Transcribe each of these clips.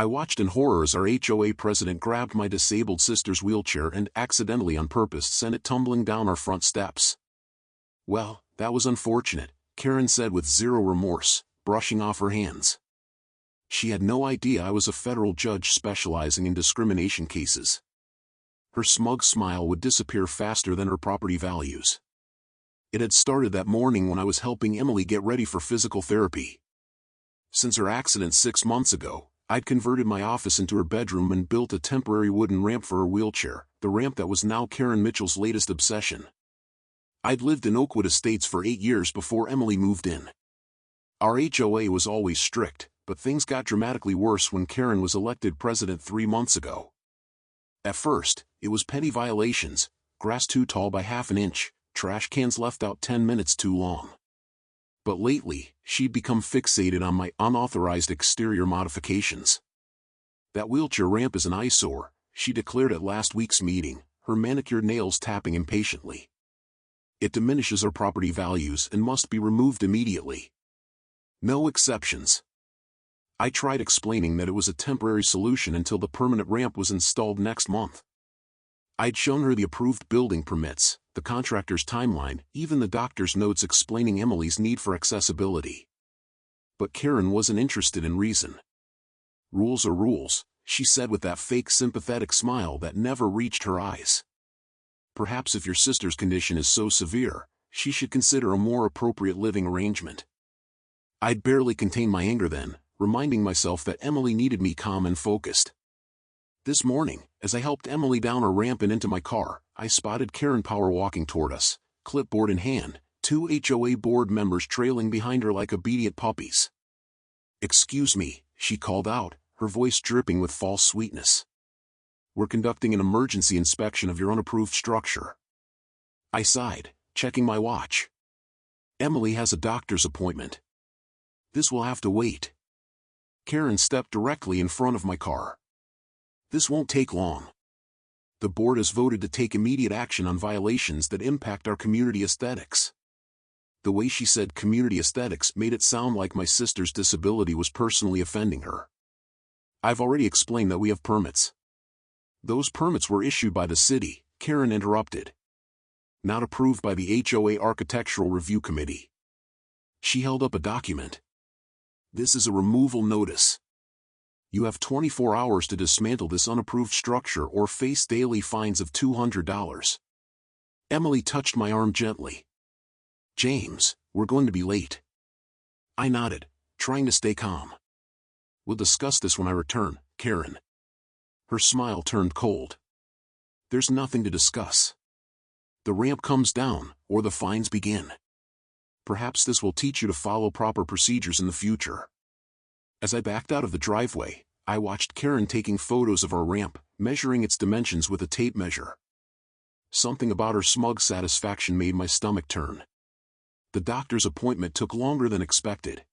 I watched in horror as our HOA president grabbed my disabled sister's wheelchair and accidentally on purpose sent it tumbling down our front steps. "Well, that was unfortunate," Karen said with zero remorse, brushing off her hands. She had no idea I was a federal judge specializing in discrimination cases. Her smug smile would disappear faster than her property values. It had started that morning when I was helping Emily get ready for physical therapy. Since her accident 6 months ago, I'd converted my office into her bedroom and built a temporary wooden ramp for her wheelchair, the ramp that was now Karen Mitchell's latest obsession. I'd lived in Oakwood Estates for 8 years before Emily moved in. Our HOA was always strict, but things got dramatically worse when Karen was elected president 3 months ago. At first, it was petty violations: grass too tall by half an inch, trash cans left out 10 minutes too long. But lately, she'd become fixated on my unauthorized exterior modifications. "That wheelchair ramp is an eyesore," she declared at last week's meeting, her manicured nails tapping impatiently. "It diminishes our property values and must be removed immediately. No exceptions." I tried explaining that it was a temporary solution until the permanent ramp was installed next month. I'd shown her the approved building permits, the contractor's timeline, even the doctor's notes explaining Emily's need for accessibility. But Karen wasn't interested in reason. "Rules are rules," she said with that fake sympathetic smile that never reached her eyes. "Perhaps if your sister's condition is so severe, she should consider a more appropriate living arrangement." I'd barely contained my anger then, reminding myself that Emily needed me calm and focused. This morning, as I helped Emily down a ramp and into my car, I spotted Karen power walking toward us, clipboard in hand, 2 HOA board members trailing behind her like obedient puppies. "Excuse me," she called out, her voice dripping with false sweetness. "We're conducting an emergency inspection of your unapproved structure." I sighed, checking my watch. "Emily has a doctor's appointment. This will have to wait." Karen stepped directly in front of my car. "This won't take long. The board has voted to take immediate action on violations that impact our community aesthetics." The way she said community aesthetics made it sound like my sister's disability was personally offending her. "I've already explained that we have permits." "Those permits were issued by the city," Karen interrupted. "Not approved by the HOA Architectural Review Committee." She held up a document. "This is a removal notice. You have 24 hours to dismantle this unapproved structure or face daily fines of $200. Emily touched my arm gently. "James, we're going to be late." I nodded, trying to stay calm. "We'll discuss this when I return, Karen." Her smile turned cold. "There's nothing to discuss. The ramp comes down, or the fines begin. Perhaps this will teach you to follow proper procedures in the future." As I backed out of the driveway, I watched Karen taking photos of our ramp, measuring its dimensions with a tape measure. Something about her smug satisfaction made my stomach turn. The doctor's appointment took longer than expected.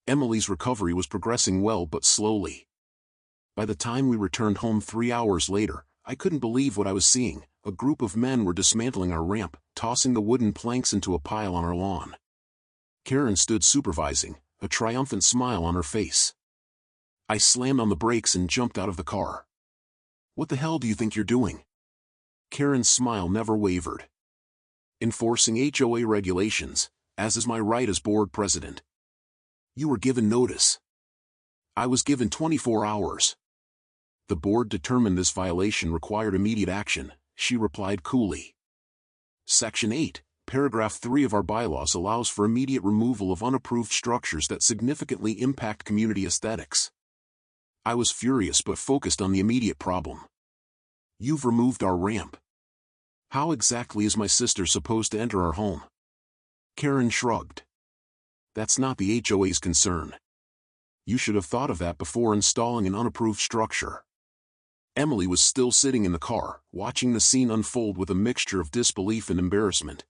Emily's recovery was progressing well but slowly. By the time we returned home 3 hours later, I couldn't believe what I was seeing. A group of men were dismantling our ramp, tossing the wooden planks into a pile on our lawn. Karen stood supervising, a triumphant smile on her face. I slammed on the brakes and jumped out of the car. "What the hell do you think you're doing?" Karen's smile never wavered. "Enforcing HOA regulations, as is my right as board president." "You were given notice." "I was given 24 hours. The board determined this violation required immediate action," she replied coolly. Section 8, Paragraph 3 of our bylaws allows for immediate removal of unapproved structures that significantly impact community aesthetics. I was furious but focused on the immediate problem. "You've removed our ramp. How exactly is my sister supposed to enter our home?" Karen shrugged. "That's not the HOA's concern. You should have thought of that before installing an unapproved structure." Emily was still sitting in the car, watching the scene unfold with a mixture of disbelief and embarrassment.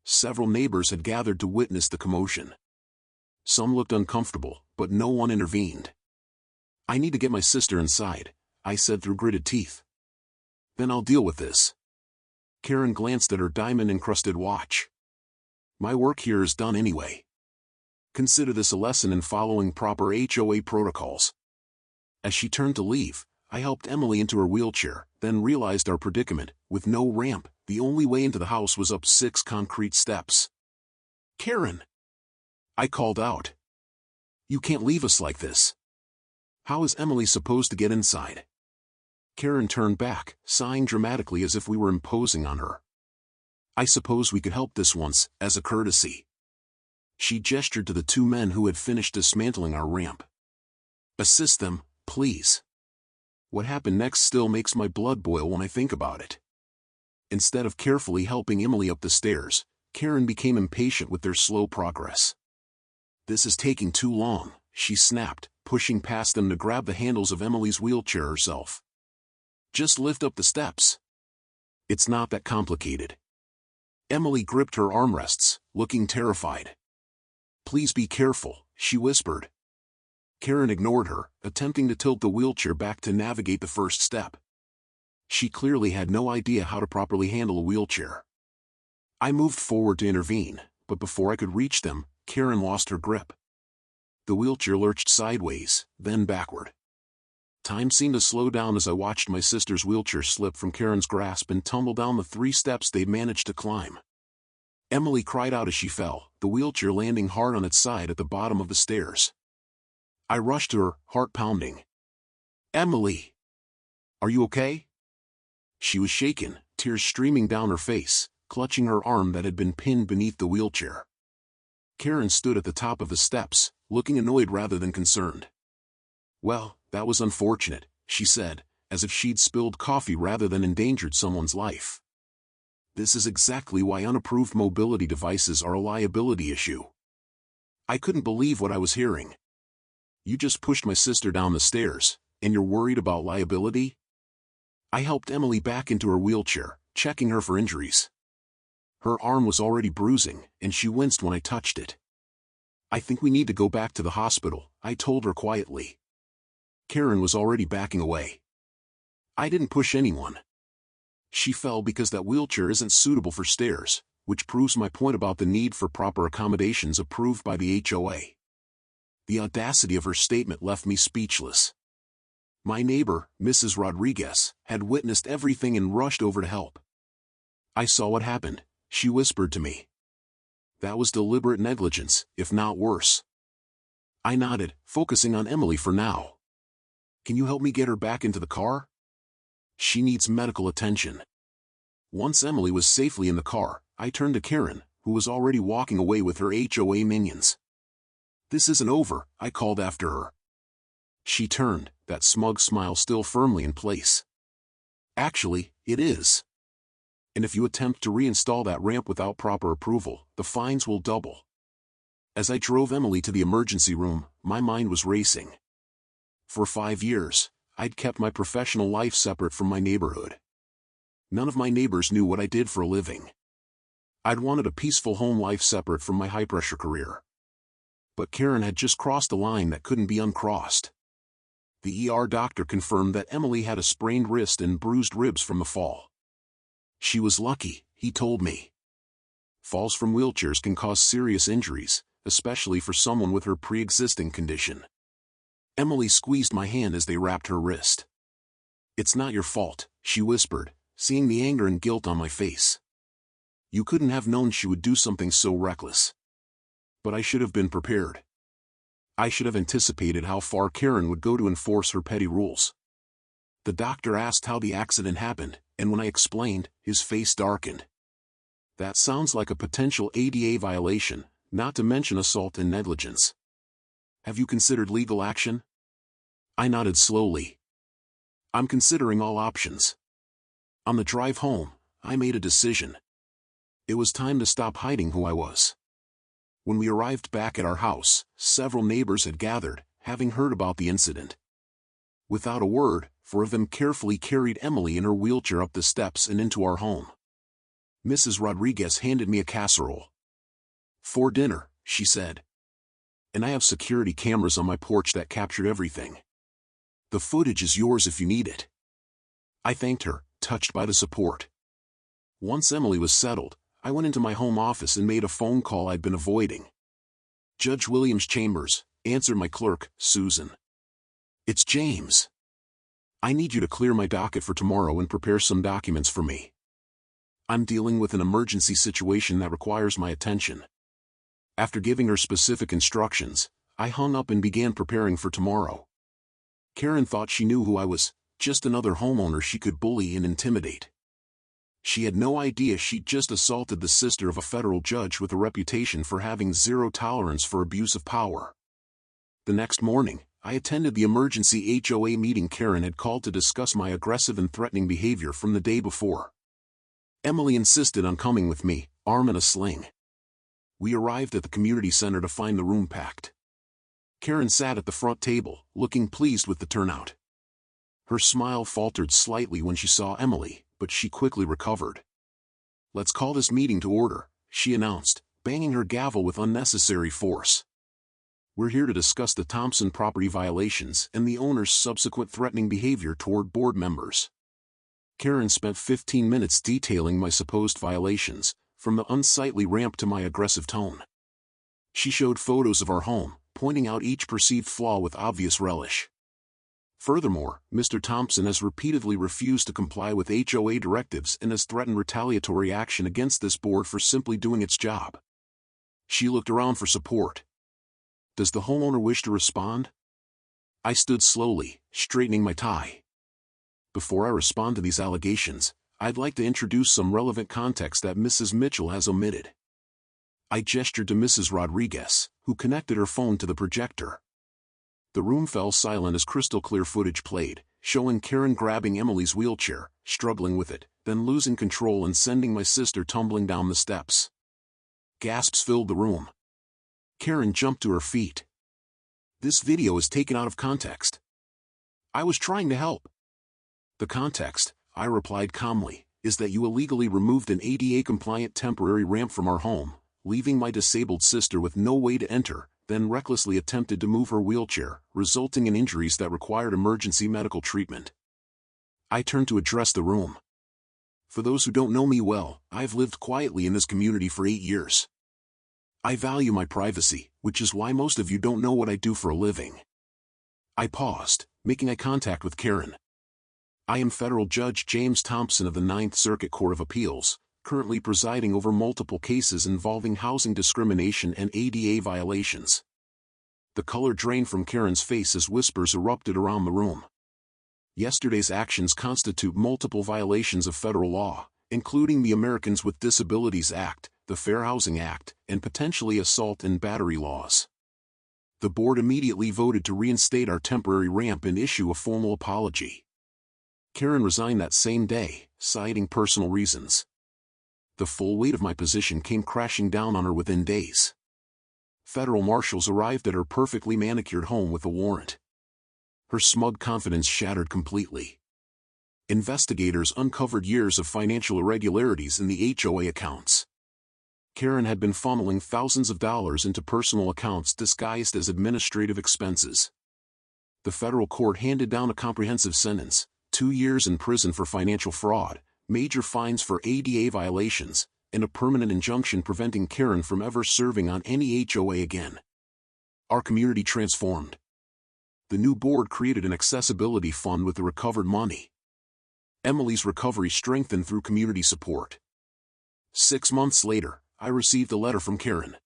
Several neighbors had gathered to witness the commotion. Some looked uncomfortable, but no one intervened. "I need to get my sister inside," I said through gritted teeth. "Then I'll deal with this." Karen glanced at her diamond-encrusted watch. "My work here is done anyway. Consider this a lesson in following proper HOA protocols." As she turned to leave, I helped Emily into her wheelchair, then realized our predicament. With no ramp, the only way into the house was up 6 concrete steps. "Karen!" I called out. "You can't leave us like this. How is Emily supposed to get inside?" Karen turned back, sighing dramatically as if we were imposing on her. "I suppose we could help this once, as a courtesy." She gestured to the 2 men who had finished dismantling our ramp. "Assist them, please." What happened next still makes my blood boil when I think about it. Instead of carefully helping Emily up the stairs, Karen became impatient with their slow progress. "This is taking too long," she snapped, pushing past them to grab the handles of Emily's wheelchair herself. "Just lift up the steps. It's not that complicated." Emily gripped her armrests, looking terrified. "Please be careful," she whispered. Karen ignored her, attempting to tilt the wheelchair back to navigate the first step. She clearly had no idea how to properly handle a wheelchair. I moved forward to intervene, but before I could reach them, Karen lost her grip. The wheelchair lurched sideways, then backward. Time seemed to slow down as I watched my sister's wheelchair slip from Karen's grasp and tumble down the 3 steps they'd managed to climb. Emily cried out as she fell, the wheelchair landing hard on its side at the bottom of the stairs. I rushed to her, heart pounding. "Emily! Are you okay?" She was shaken, tears streaming down her face, clutching her arm that had been pinned beneath the wheelchair. Karen stood at the top of the steps, looking annoyed rather than concerned. "Well, that was unfortunate," she said, as if she'd spilled coffee rather than endangered someone's life. "This is exactly why unapproved mobility devices are a liability issue." I couldn't believe what I was hearing. "You just pushed my sister down the stairs, and you're worried about liability?" I helped Emily back into her wheelchair, checking her for injuries. Her arm was already bruising, and she winced when I touched it. "I think we need to go back to the hospital," I told her quietly. Karen was already backing away. "I didn't push anyone. She fell because that wheelchair isn't suitable for stairs, which proves my point about the need for proper accommodations approved by the HOA." The audacity of her statement left me speechless. My neighbor, Mrs. Rodriguez, had witnessed everything and rushed over to help. "I saw what happened," she whispered to me. "That was deliberate negligence, if not worse." I nodded, focusing on Emily for now. "Can you help me get her back into the car? She needs medical attention." Once Emily was safely in the car, I turned to Karen, who was already walking away with her HOA minions. "This isn't over," I called after her. She turned, that smug smile still firmly in place. "Actually, it is. And if you attempt to reinstall that ramp without proper approval, the fines will double." As I drove Emily to the emergency room, my mind was racing. For 5 years, I'd kept my professional life separate from my neighborhood. None of my neighbors knew what I did for a living. I'd wanted a peaceful home life separate from my high-pressure career. But Karen had just crossed a line that couldn't be uncrossed. The ER doctor confirmed that Emily had a sprained wrist and bruised ribs from the fall. She was lucky, he told me. Falls from wheelchairs can cause serious injuries, especially for someone with her pre-existing condition. Emily squeezed my hand as they wrapped her wrist. "It's not your fault," she whispered, seeing the anger and guilt on my face. "You couldn't have known she would do something so reckless. But I should have been prepared. I should have anticipated how far Karen would go to enforce her petty rules." The doctor asked how the accident happened, and when I explained, his face darkened. "That sounds like a potential ADA violation, not to mention assault and negligence. Have you considered legal action?" I nodded slowly. "I'm considering all options." On the drive home, I made a decision. It was time to stop hiding who I was. When we arrived back at our house, several neighbors had gathered, having heard about the incident. Without a word, 4 of them carefully carried Emily in her wheelchair up the steps and into our home. Mrs. Rodriguez handed me a casserole. "For dinner," she said. "And I have security cameras on my porch that captured everything. The footage is yours if you need it." I thanked her, touched by the support. Once Emily was settled, I went into my home office and made a phone call I'd been avoiding. "Judge Williams' chambers," answered my clerk, Susan. It's James. I need you to clear my docket for tomorrow and prepare some documents for me. I'm dealing with an emergency situation that requires my attention. After giving her specific instructions, I hung up and began preparing for tomorrow. Karen thought she knew who I was, just another homeowner she could bully and intimidate. She had no idea she'd just assaulted the sister of a federal judge with a reputation for having zero tolerance for abuse of power. The next morning, I attended the emergency HOA meeting Karen had called to discuss my aggressive and threatening behavior from the day before. Emily insisted on coming with me, arm in a sling. We arrived at the community center to find the room packed. Karen sat at the front table, looking pleased with the turnout. Her smile faltered slightly when she saw Emily, but she quickly recovered. "Let's call this meeting to order," she announced, banging her gavel with unnecessary force. "We're here to discuss the Thompson property violations and the owner's subsequent threatening behavior toward board members." Karen spent 15 minutes detailing my supposed violations, from the unsightly ramp to my aggressive tone. She showed photos of our home, pointing out each perceived flaw with obvious relish. Furthermore, Mr. Thompson has repeatedly refused to comply with HOA directives and has threatened retaliatory action against this board for simply doing its job. She looked around for support. Does the homeowner wish to respond? I stood slowly, straightening my tie. Before I respond to these allegations, I'd like to introduce some relevant context that Mrs. Mitchell has omitted. I gestured to Mrs. Rodriguez, who connected her phone to the projector. The room fell silent as crystal-clear footage played, showing Karen grabbing Emily's wheelchair, struggling with it, then losing control and sending my sister tumbling down the steps. Gasps filled the room. Karen jumped to her feet. "This video is taken out of context." "I was trying to help." "The context," I replied calmly, "is that you illegally removed an ADA-compliant temporary ramp from our home, leaving my disabled sister with no way to enter, then recklessly attempted to move her wheelchair, resulting in injuries that required emergency medical treatment." I turned to address the room. For those who don't know me well, I've lived quietly in this community for 8 years. I value my privacy, which is why most of you don't know what I do for a living. I paused, making eye contact with Karen. "I am Federal Judge James Thompson of the 9th Circuit Court of Appeals, currently presiding over multiple cases involving housing discrimination and ADA violations." The color drained from Karen's face as whispers erupted around the room. Yesterday's actions constitute multiple violations of federal law, including the Americans with Disabilities Act, the Fair Housing Act, and potentially assault and battery laws. The board immediately voted to reinstate our temporary ramp and issue a formal apology. Karen resigned that same day, citing personal reasons. The full weight of my position came crashing down on her within days. Federal marshals arrived at her perfectly manicured home with a warrant. Her smug confidence shattered completely. Investigators uncovered years of financial irregularities in the HOA accounts. Karen had been funneling thousands of dollars into personal accounts disguised as administrative expenses. The federal court handed down a comprehensive sentence: 2 years in prison for financial fraud, major fines for ADA violations, and a permanent injunction preventing Karen from ever serving on any HOA again. Our community transformed. The new board created an accessibility fund with the recovered money. Emily's recovery strengthened through community support. 6 months later, I received a letter from Karen.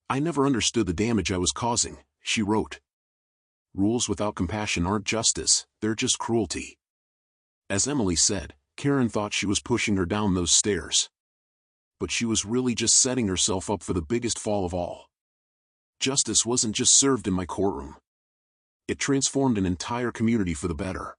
"I never understood the damage I was causing," she wrote. "Rules without compassion aren't justice, they're just cruelty." As Emily said, Karen thought she was pushing her down those stairs. But she was really just setting herself up for the biggest fall of all. Justice wasn't just served in my courtroom. It transformed an entire community for the better.